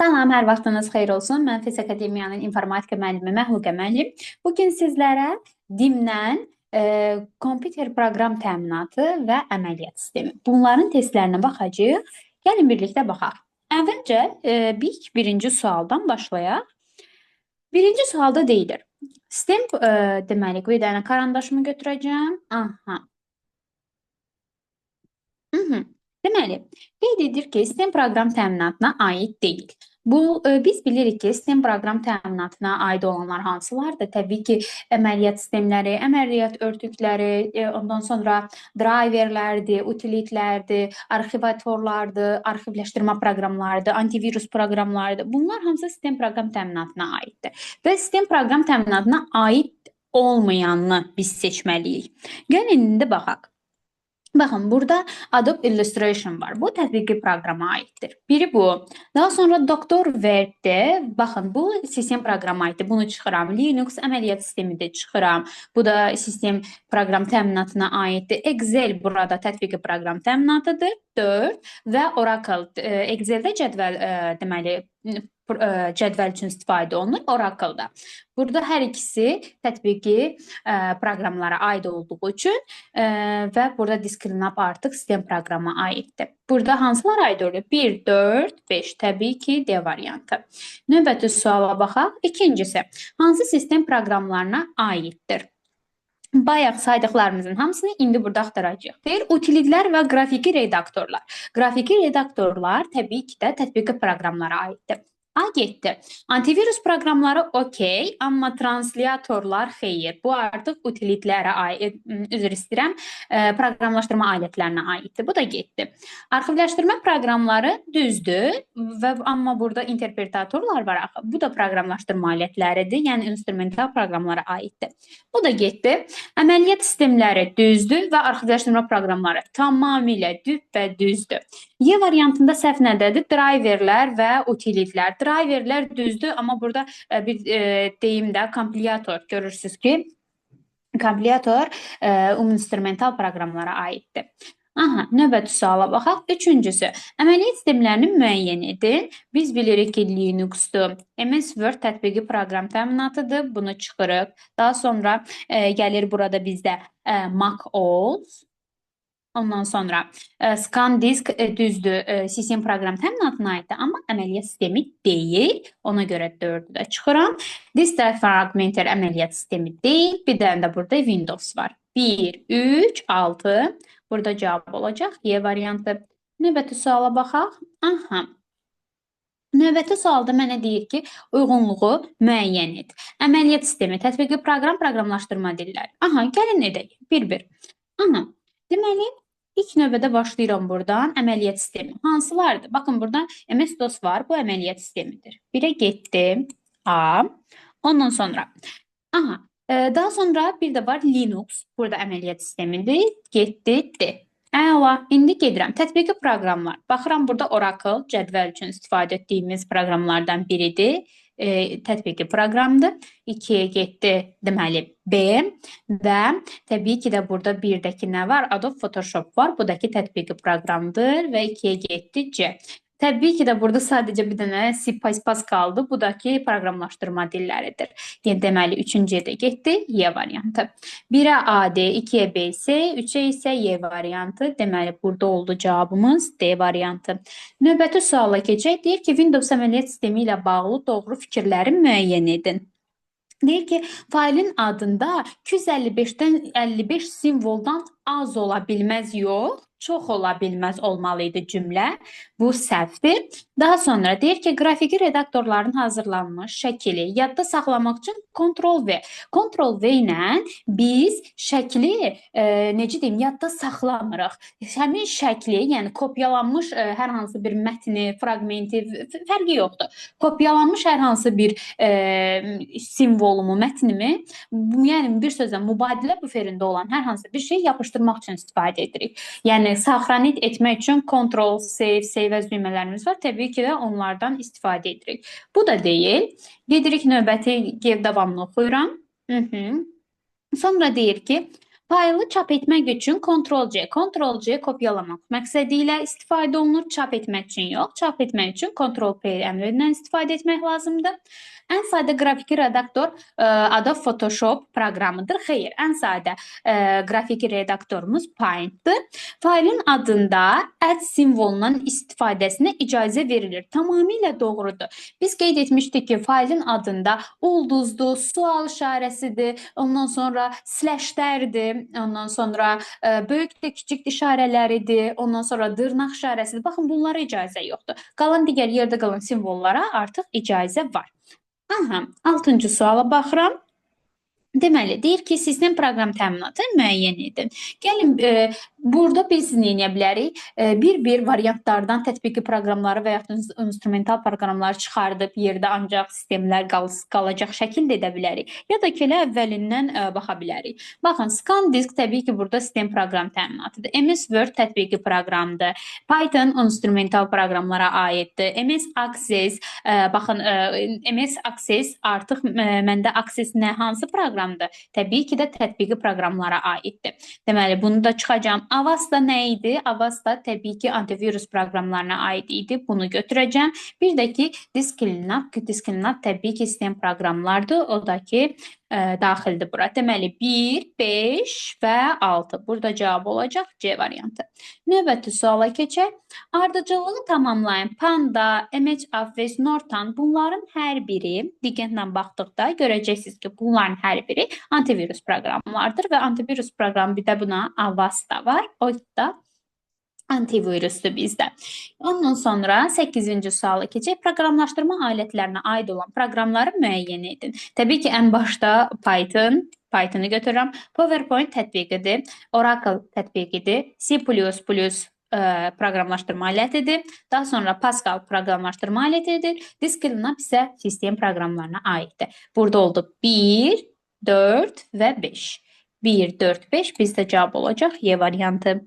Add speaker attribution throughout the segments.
Speaker 1: Salam, hər vaxtınız xeyir olsun. Mən Fes Akademiyanın informatika müəllimi Məxluqə müəllim. Bugün sizlərə DİM-dən kompüter proqram təminatı və əməliyyat sistemi. Bunların testlərinə baxacağıq. Gəlin birlikdə baxaq. Əvvəlcə birinci sualdan başlayaq. Birinci sualda deyilir. Sistem deməli, qeydənə karandaşımı götürəcəm. Aha. Deməli, qeyd edir ki, sistem proqram təminatına aid deyil. Biz bilirik ki, sistem proqram təminatına aid olanlar hansılardır? Təbii ki, əməliyyat sistemləri, əməliyyat örtükləri, ondan sonra driverlərdir, utilitlərdir, arxivatorlardır, arxivləşdirmə proqramlarıdır, antivirus proqramlarıdır. Bunlar hamısı sistem proqram təminatına aiddir. Və sistem proqram təminatına aid olmayanını biz seçməliyik. Gəlin indi baxaq. Baxın, burada Adobe Illustration var. Bu tətbiqi proqrama aiddir. Biri bu. Daha sonra Doktor Word-də, baxın, bu sistem proqrama aiddir. Bunu çıxıram. Linux əməliyyat sistemi də çıxıram. Bu da sistem proqram təminatına aiddir. Excel burada tətbiqi proqram təminatıdır. 4 və Oracle. Excel-də cədvəl deməli cədvəl üçün istifadə olunur, Oracle-da. Burada hər ikisi tətbiqi proqramlara aid olduğu üçün və burada Disclinap artıq sistem proqrama aiddir. Burada hansılar aid olur? 1, 4, 5. Təbii ki, D variantı. Növbəti suala baxaq. İkincisi, hansı sistem proqramlarına aiddir? Bayaq saydıqlarımızın hamısını indi burada axtaracağıq. Deyir, utilitlər və qrafiki redaktorlar. Qrafiki redaktorlar təbii ki də tətbiqi proqramlara aiddir. A7. Antivirus proqramları okey, amma translyatorlar xeyir. Bu artıq utilitlərə aid, üzr istəyirəm, proqramlaşdırma alətlərinə aiddir. Bu da getdi. Arxivləşdirmə proqramları düzdür, amma burada interpretatorlar var axı. Bu da proqramlaşdırma alətləridir, yəni instrumental proqramlara aiddir. Bu da getdi. Əməliyyat sistemləri düzdür və arxivləşdirmə proqramları tamamilə düz və düzdür. Y variantında səhv nədədir? Driverlər və utilitlər. Driverlər düzdür, amma burada bir deyim də kompilator görürsünüz ki, kompilator instrumental proqramlara aiddir. Aha, növbəti suala baxaq. Üçüncüsü, əməliyyat sistemlərini müəyyən edin. Biz bilirik ki, Linux-dur. MS Word tətbiqi proqram təminatıdır. Bunu çıxırıq. Daha sonra gəlir burada bizdə Mac OS. Ondan sonra ScanDisk düzdür, sistem proqram təminatına aiddir, amma əməliyyat sistemi deyil. Ona görə 4-ü də çıxıram. Disk Fragmenter əməliyyat sistemi deyil. Bir dənə də burada Windows var. 1, 3, 6. Burada cavab olacaq. Y variantı. Növbəti suala baxaq. Aha. Növbəti sualda mənə deyir ki, uyğunluğu müəyyən et. Əməliyyat sistemi, tətbiqi proqram, proqramlaşdırma dilləri. Aha, gəlin edək. Bir-bir. Aha. Deməli, ilk növbədə başlayıram buradan əməliyyat sistemi. Hansılardır? Baxın, burada MS-DOS var. Bu əməliyyat sistemidir. Birə getdim. A. Ondan sonra. Aha. Daha sonra bir də var Linux. Burada əməliyyat sistemidir. Getdi D. Əla. İndi gedirəm. Tətbiqi proqramlar. Baxıram, burada Oracle cədvəl üçün istifadə etdiyimiz proqramlardan biridir. Tətbiqi proqramdır. 2-yə getdi, deməli B və təbii ki də burada birdəki nə var? Adobe Photoshop var. Bu da ki tətbiqi proqramdır və 2-yə getdi C. Təbii ki də burada sadəcə bir dənə C++ qaldı. Bu da ki proqramlaşdırma dilləridir. Yəni deməli 3-cüyə də getdi Y variantı. 1-ə AD, 2-yə BC, 3-ə isə Y variantı. Deməli burada oldu cavabımız D variantı. Növbəti suala keçək. Deyir ki, Windows əməliyyat sistemi ilə bağlı doğru fikirləri müəyyən edin. Deyir ki, failin adında 255-dən 55 simvoldan az ola bilməz yox, çox ola bilməz olmalıydı cümlə. Bu səhvdir. Daha sonra deyir ki, qrafiki redaktorların hazırlanmış şəkili yadda saxlamaq üçün Ctrl-V. Ctrl-V ilə biz şəkli, necə deyim, yadda saxlamırıq. Həmin şəkli, yəni kopyalanmış hər hansı bir mətni, fraqmenti, fərqi yoxdur. Kopyalanmış hər hansı bir simvolumu, mətnimi, yəni bir sözlə mübadilə büferində olan hər hansı bir şey yapışdırmaq üçün istifadə edirik. Yəni, saxranit etmək üçün Ctrl, Save və düymələrimiz var. Təbii ki də onlardan istifadə edirik. Bu da deyil. Gedirik növbəti davamlı oxuyuram. Sonra deyir ki, Faylı çap etmək üçün Ctrl+C, Ctrl+C kopyalamaq məqsədi ilə istifadə olunur. Çap etmək üçün yox, çap etmək üçün Ctrl+P əmrindən istifadə etmək lazımdır. Ən sadə qrafiki redaktor Adobe Photoshop proqramıdır. Xeyr, ən sadə qrafiki redaktorumuz Paint-dır. Faylın adında @ simvolundan istifadəsinə icazə verilir. Tamamilə doğrudur. Biz qeyd etmişdik ki, faylın adında ulduzdur, sual işarəsidir, ondan sonra slashlərdir, ondan sonra böyük də kiçik işarələridir, ondan sonra dırnaq işarəsidir. Baxın, bunlara icazə yoxdur. Qalan digər yerdə qalan simvollara artıq icazə var. Aha, 6-cı suala baxıram. Deməli, deyir ki, sistem proqram təminatı müəyyən edin. Gəlin, burada biz nə edə bilərik? Bir-bir variantlardan tətbiqi proqramları və yaxud instrumental proqramları çıxardıb yerdə ancaq sistemlər qalacaq şəkildə edə bilərik. Ya da ki, elə əvvəlindən baxa bilərik. Baxın, ScanDisk təbii ki, burada sistem proqram təminatıdır. MS Word tətbiqi proqramdır. Python instrumental proqramlara aiddir. MS Access, baxın, MS Access artıq məndə Access nə hansı proqram? Təbii ki də tətbiqi proqramlara aiddir. Deməli, bunu da çıxacağam. Avast da nə idi? Avast da təbii ki antivirus proqramlarına aid idi. Bunu götürəcəm. Bir də ki Disklinab. Disklinab təbii ki sistem proqramlardır. O da ki daxildir bura. Deməli 1, 5 və 6. Burada cavab olacaq C variantı. Növbəti suala keçək. Ardıcıllığı tamamlayın. Panda, MHAFS, Norton bunların hər biri diqqətlə baxdıqda görəcəksiniz ki, bunların hər biri antivirus proqramlardır və antivirus proqramı bir də buna Avast da var. O da antivirusdur bizdə. Ondan sonra 8-ci suala keçək. Proqramlaşdırma alətlərinə aid olan proqramları müəyyən edin. Təbii ki, ən başda Python-u götürürəm. PowerPoint tətbiqidir. Oracle tətbiqidir. C++ proqramlaşdırma alətidir. Daha sonra Pascal proqramlaşdırma alətidir. Disklinab isə sistem proqramlarına aiddir. Burada oldu 1, 4 və 5. 1, 4, 5 bizdə cavab olacaq Y variantı.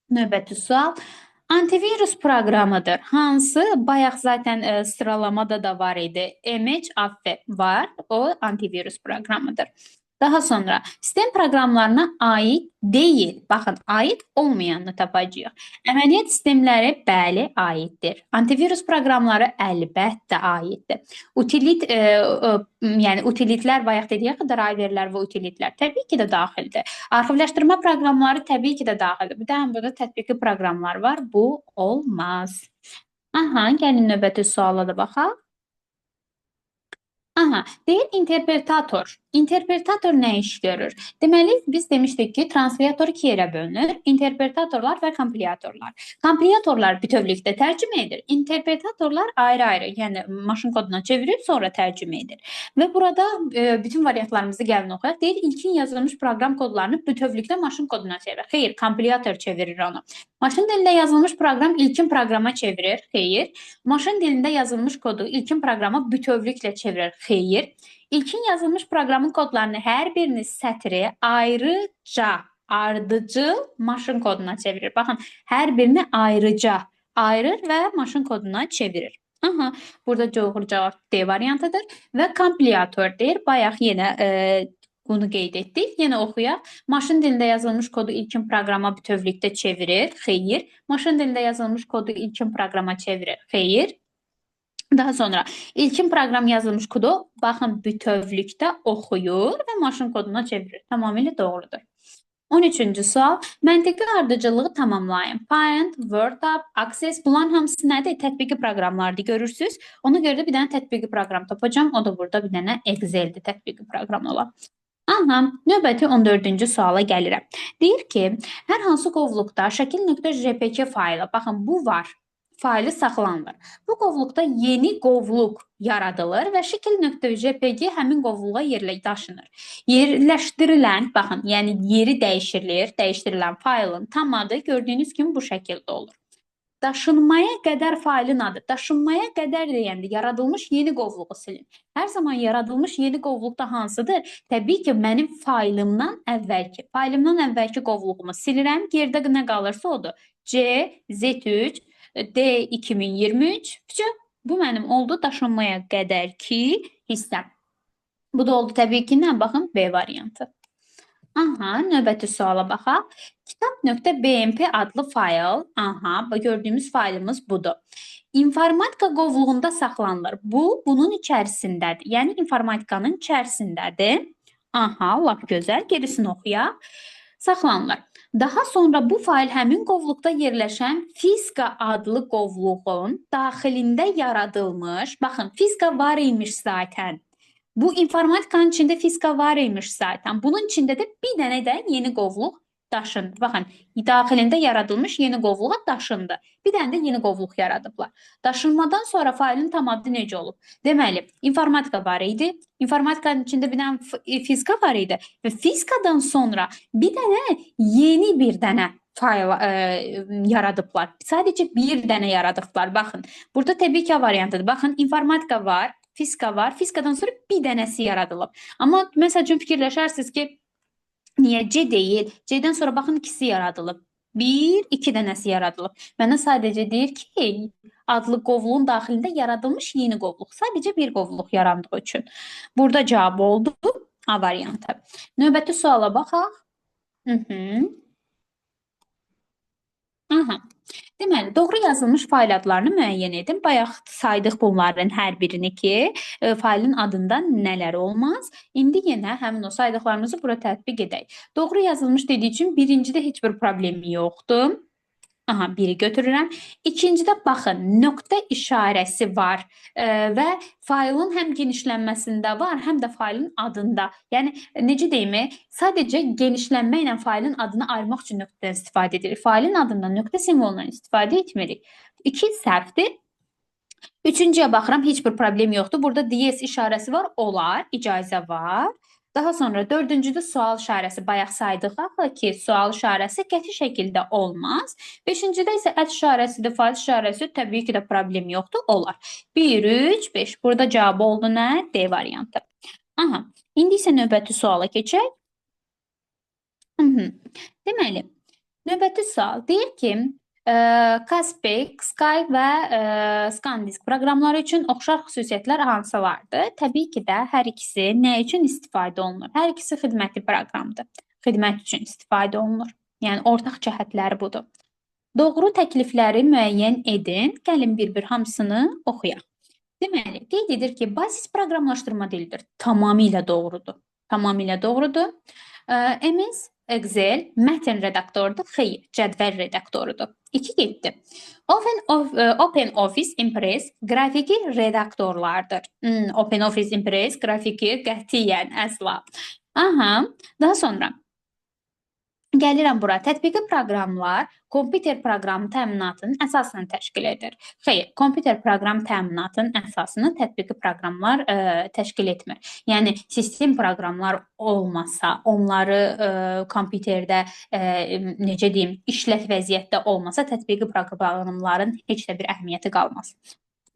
Speaker 1: Növbəti sual. Antivirus proqramıdır. Hansı? Bayaq zaten sıralamada da var idi. MHAFS var. O antivirus proqramıdır. Daha sonra sistem proqramlarına aid deyil. Baxın, aid olmayanını tapacağıq. Əməliyyat sistemləri bəli aiddir. Antivirus proqramları əlbəttə aiddir. Yəni utilitlər bayaq dedik ki, driverlər və utilitlər təbii ki də daxildir. Arxivləşdirmə proqramları təbii ki də daxildir. Bir də burada tətbiqi proqramlar var. Bu olmaz. Aha, gəlin növbəti suala da baxaq. Aha, deyir interpretator. İnterpretator nə iş görür? Deməli, biz demişdik ki, translator 2 yerə bölünür. İnterpretatorlar və kompiliatorlar. Kompiliatorlar bütövlükdə tərcümə edir. İnterpretatorlar ayrı-ayrı, yəni maşın koduna çevirib sonra tərcümə edir. Və burada bütün variantlarımızı gəlin oxuyaq. Deyir, ilkin yazılmış proqram kodlarını bütövlükdə maşın koduna çevirir. Xeyr, kompiliator çevirir onu. Maşın dilində yazılmış proqram ilkin proqrama çevirir. Xeyr. Maşın dilində yazılmış kodu ilkin proqrama bütövlüklə çevirir. Xeyr. İlkin yazılmış proqramın kodlarını hər birini sətri ayrıca, ardıcıl maşın koduna çevirir. Baxın, hər birini ayrıca ayırır və maşın koduna çevirir. Aha, burada doğru cavab D variantıdır və kompiliator deyir. Bayaq yenə bunu qeyd etdik. Yenə oxuyaq. Maşın dilində yazılmış kodu ilkin proqrama bütövlükdə çevirir. Xeyr. Maşın dilində yazılmış kodu ilkin proqrama çevirir. Xeyr. Daha sonra ilkin proqram yazılmış kodu baxın bütövlükdə oxuyur və maşın koduna çevirir. Tamamilə doğrudur. 13-cü sual. Məntiqi ardıcıllığı tamamlayın. Paint, WordUp, Access bunların hamısı nədir? Tətbiqi proqramlardır, görürsünüz. Ona görə də bir dənə tətbiqi proqram tapacağım. O da burada bir dənə Excel-dir, tətbiqi proqram olan. Aha, növbəti 14-cü suala gəlirəm. Deyir ki, hər hansı qovluqda şəkil.jpg faylı, baxın bu var. Faylı saxlanılır. Bu qovluqda yeni qovluq yaradılır və şəkil.jpg həmin qovluğa daşınır. Yerləşdirilən, baxın, yəni yeri dəyişdirilən faylın tam adı gördüyünüz kimi bu şəkildə olur. Daşınmaya qədər faylın adı. Daşınmaya qədər deyəndə yaradılmış yeni qovluğu silin. Hər zaman yaradılmış yeni qovluqda hansıdır? Təbii ki, mənim faylımdan əvvəlki qovluğumu silirəm. Gerdə nə qalırsa odur. C, Z3, D2023. Bu mənim oldu daşınmaya qədərki hissəm. Bu da oldu təbii ki, nə? Baxın, B variantı. Aha, növbəti suala baxaq. Kitab.bmp adlı fayl. Aha, gördüyümüz faylımız budur. İnformatika qovluğunda saxlanılır. Bu, bunun içərisindədir. Yəni, informatikanın içərisindədir. Aha, lap gözəl. Gerisini oxuyaq. Saxlanılır. Daha sonra bu fayl həmin qovluqda yerləşən Fiska adlı qovluğun daxilində yaradılmış. Baxın, Fiska var imiş zaten. Bu informatikanın içində fiska var imiş zaten. Bunun içində də bir dənə də yeni qovluq daşındı. Baxın, daxilində yaradılmış yeni qovluğa daşındı. Bir dənə də yeni qovluq yaradıblar. Daşınmadan sonra faylın tam adı necə olub? Deməli, informatika var idi. İnformatikanın içində bir dənə fizika var idi. Və fizikadan sonra bir dənə yeni bir dənə fayl yaradıblar. Sadəcə bir dənə yaradıblar. Baxın, burada təbii ki, variantıdır. Baxın, informatika var. Fizika var. Fizikadan sonra bir dənəsi yaradılıb. Amma məsəl üçün fikirləşərsiniz ki, niyə C deyil? C-dən sonra baxın ikisi yaradılıb. Bir, iki dənəsi yaradılıb. Mənə sadəcə deyir ki, adlı qovluğun daxilində yaradılmış yeni qovluq. Sadəcə bir qovluq yarandığı üçün. Burada cavab oldu A variantı. Növbəti suala baxaq. Aha. Deməli, doğru yazılmış fayl adlarını müəyyən edin. Bayaq saydıq bunların hər birini ki, faylın adında nələr olmaz. İndi yenə həmin o saydıqlarımızı bura tətbiq edək. Doğru yazılmış dediyi üçün birincidə heç bir problemi yoxdur. Aha, biri götürürəm. İkincidə baxın, nöqtə işarəsi var və faylın həm genişlənməsində var, həm də faylın adında. Yəni, necə deyim, sadəcə genişlənmə ilə faylın adını ayırmaq üçün nöqtədən istifadə edirik. Faylın adından nöqtə simvolundan istifadə etmirik. 2 səhvdir. Üçüncüyə baxıram, heç bir problem yoxdur. Burada DS işarəsi var, olar, icazə var. Daha sonra dördüncüdə sual işarəsi, bayaq saydıq ki, sual işarəsi qəti şəkildə olmaz. Beşincidə isə ət işarəsidir, faiz işarəsi, təbii ki də problem yoxdur, olar. 1, 3, 5. Burada cavab oldu nə? D variantı. Aha, indi isə növbəti suala keçək. Deməli, növbəti sual deyir ki, Kaspey, Sky və ScanDisk proqramları üçün oxşar xüsusiyyətlər hansılardır? Təbii ki də hər ikisi nə üçün istifadə olunur? Hər ikisi xidməti proqramdır. Xidmət üçün istifadə olunur. Yəni, ortaq cəhətləri budur. Doğru təklifləri müəyyən edin. Gəlin bir-bir hamısını oxuyaq. Deməli, qeyd edir ki, basis proqramlaşdırma dilidir. Tamamilə doğrudur. Tamamilə doğrudur. MS Excel mətn redaktorudur, xeyr, cədvəl redaktorudur. 2 getdi. OpenOffice Impress qrafiki redaktorlardır. OpenOffice Impress qrafiki qətiyyən əsla. Aha, daha sonra gəlirəm bura. Tətbiqi proqramlar kompüter proqramı təminatının əsasını təşkil edir. Xeyr, kompüter proqram təminatının əsasını tətbiqi proqramlar təşkil etmir. Yəni, sistem proqramlar olmasa, onları kompüterdə, necə deyim, işlək vəziyyətdə olmasa, tətbiqi proqramların heç də bir əhəmiyyəti qalmaz.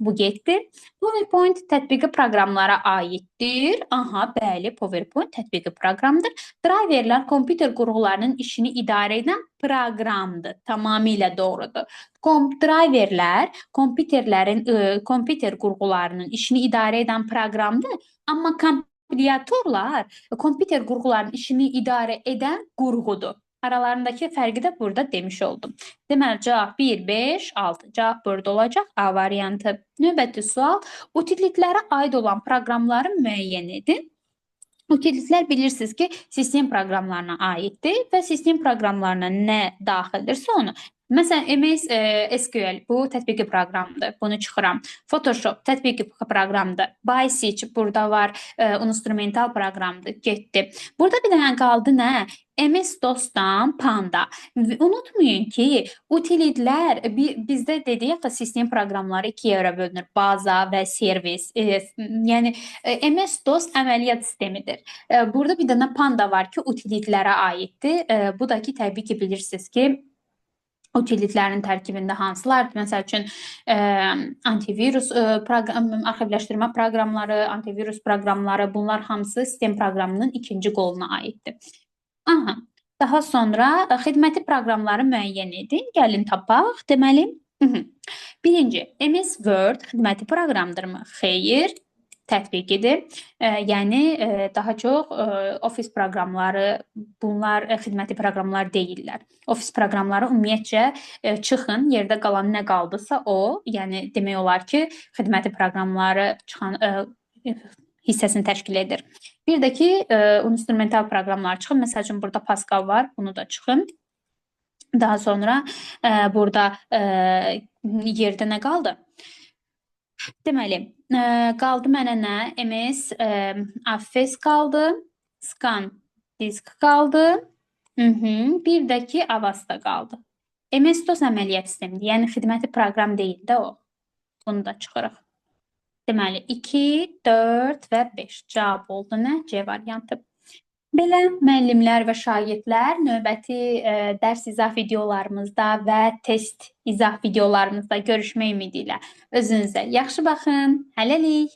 Speaker 1: Bu getdi. PowerPoint tətbiqi proqramlara aiddir. Aha, bəli, PowerPoint tətbiqi proqramdır. Driverlər kompüter qurğularının işini idarə edən proqramdır. Tamamilə doğrudur. Driverlər kompüter qurğularının işini idarə edən proqramdır. Amma kompiliatorlar kompüter qurğularının işini idarə edən qurğudur. Aralarındakı fərqi də burada demiş oldum. Deməli, cavab 1, 5, 6. Cavab burada olacaq. A variantı. Növbəti sual. Utilitlərə aid olan proqramları müəyyən edin. Utilitlər bilirsiniz ki, sistem proqramlarına aiddir və sistem proqramlarına nə daxildirsə onu. Məsələn, MS SQL bu tətbiqi proqramdır. Bunu çıxıram. Photoshop tətbiqi proqramdır. Basic burada var, instrumental proqramdır. Getdi. Burada bir dənə qaldı nə? MS-DOS-dan Panda. Unutmayın ki, utilitlər bizdə dedik ki, sistem proqramları 2 yerə bölünür. Baza və servis. Yəni MS-DOS əməliyyat sistemidir. Burada bir dənə Panda var ki, utilitlərə aiddir. Bu da ki, təbii ki, bilirsiniz ki, utilitlərin tərkibində hansılardır? Məsəl üçün, antivirus arxivləşdirmə proqramları, antivirus proqramları, bunlar hamısı sistem proqramının ikinci qoluna aiddir. Aha, daha sonra xidməti proqramları müəyyən edin. Gəlin tapaq. Deməli, birinci, MS Word xidməti proqramdırmı? Xeyr. tətbiqidir. Yəni daha çox ofis proqramları, bunlar xidməti proqramlar deyillər. Ofis proqramları ümumiyyətcə çıxın, yerdə qalan nə qaldısa o, yəni demək olar ki, xidməti proqramları çıxan hissəsini təşkil edir. Bir də ki, instrumental proqramlar çıxın. Məsəl üçün burada Pascal var, bunu da çıxın. Daha sonra burada yerdə nə qaldı? Deməli, qaldı mənə nə? MS Office qaldı, Scan disk qaldı, bir də ki, Avasta qaldı. MS-DOS əməliyyat sistemidir, yəni xidməti proqram deyil də o. Bunu da çıxırıq. Deməli, 2, 4 və 5 cavab oldu nə? C variantı. Belə müəllimlər və şagirdlər növbəti dərs izah videolarımızda və test izah videolarımızda görüşmək ümidi ilə özünüzə yaxşı baxın. Hələlik.